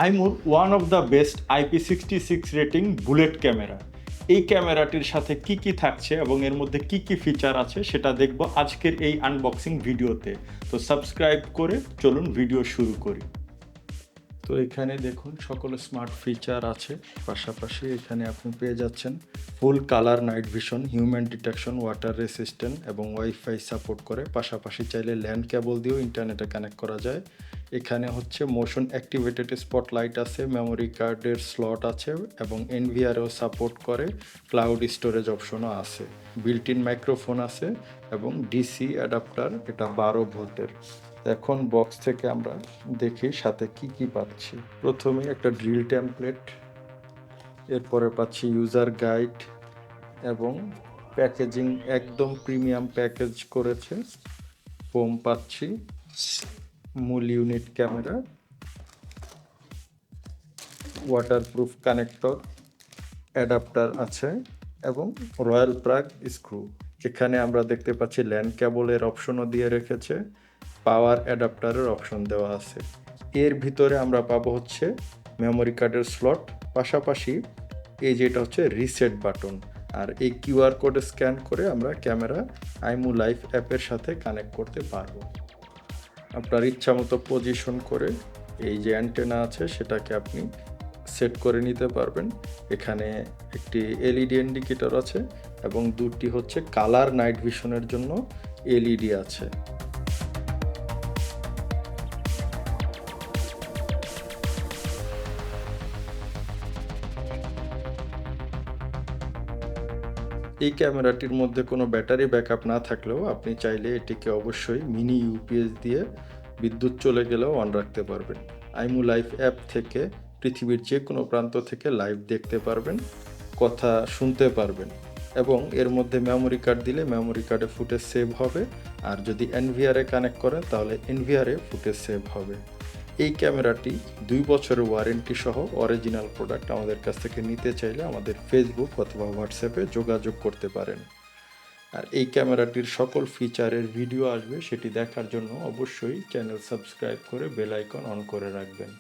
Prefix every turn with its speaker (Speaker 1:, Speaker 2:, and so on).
Speaker 1: আইমুর one of the best IP66 rating bullet camera. এই ক্যামেরাটির সাথে কি কি থাকছে এবং এর মধ্যে কি কি ফিচার আছে সেটা দেখব আজকের এই আনবক্সিং ভিডিওতে। তো সাবস্ক্রাইব করে চলুন ভিডিও শুরু করি। তো এখানে দেখুন সকল স্মার্ট ফিচার আছে, পাশাপাশি এখানে আপনি পেয়ে যাচ্ছেন full colour night vision, human detection, water resistant এবং ওয়াইফাই সাপোর্ট করে। পাশাপাশি চাইলে ল্যান্ড কেবল দিয়েও ইন্টারনেটে কানেক্ট করা যায়। এখানে হচ্ছে মোশন অ্যাক্টিভেটেড স্পটলাইট আছে, মেমোরি কার্ডের স্লট আছে এবং এনভিআরও সাপোর্ট করে, ক্লাউড স্টোরেজ অপশনও আছে, বিল্ট ইন মাইক্রোফোন আছে এবং ডিসি অ্যাডাপ্টার, এটা 12 ভোল্টের। এখন বক্স থেকে আমরা দেখি সাথে কি কি পাচ্ছি। প্রথমে একটা ড্রিল টেমপ্লেট, এরপরে পাচ্ছি ইউজার গাইড এবং প্যাকেজিং একদম প্রিমিয়াম প্যাকেজ করেছে। ফোম পাচ্ছি, মূল unit camera, waterproof connector, adapter আছে এবং রয়্যাল প্রাগ স্ক্রু। এখানে আমরা দেখতে পাচ্ছি ল্যান্ড কেবলের অপশনও দিয়ে রেখেছে, পাওয়ার অ্যাডাপ্টারের অপশন দেওয়া আছে। এর ভিতরে আমরা পাবো হচ্ছে মেমোরি কার্ডের স্লট, পাশাপাশি এই যেটা হচ্ছে রিসেট বাটন। আর এই কিউআর কোডে স্ক্যান করে আমরা ক্যামেরা আইমু লাইভ অ্যাপের সাথে কানেক্ট করতে পারবো। আপনার ইচ্ছা মতো পজিশন করে এই যে অ্যান্টেনা আছে সেটাকে আপনি সেট করে নিতে পারবেন। এখানে একটি এলইডি ইন্ডিকেটর আছে এবং দুটি হচ্ছে কালার নাইট ভিশনের জন্য এলইডি আছে। এই ক্যামেরাটির মধ্যে কোনো ব্যাটারি ব্যাকআপ না থাকলেও আপনি চাইলে এটিকে অবশ্যই মিনি ইউপিএস দিয়ে বিদ্যুৎ চলে গেলেও অন রাখতে পারবেন। আইমু লাইভ অ্যাপ থেকে পৃথিবীর যে কোনো প্রান্ত থেকে লাইভ দেখতে পারবেন, কথা শুনতে পারবেন এবং এর মধ্যে মেমোরি কার্ড দিলে মেমোরি কার্ডে ফুটেজ সেভ হবে। আর যদি এনভিআরে কানেক্ট করেন তাহলে এনভিআরে ফুটেজ সেভ হবে। এই ক্যামেরাটি 2 বছরের ওয়ারেন্টি সহ অরিজিনাল প্রোডাক্ট আমাদের কাছ থেকে নিতে চাইলে আমাদের ফেসবুক অথবা হোয়াটসঅ্যাপে যোগাযোগ করতে পারেন। আর এই ক্যামেরাটির সকল ফিচারের ভিডিও আসবে, সেটি দেখার জন্য অবশ্যই চ্যানেল সাবস্ক্রাইব করে বেল আইকন অন করে রাখবেন।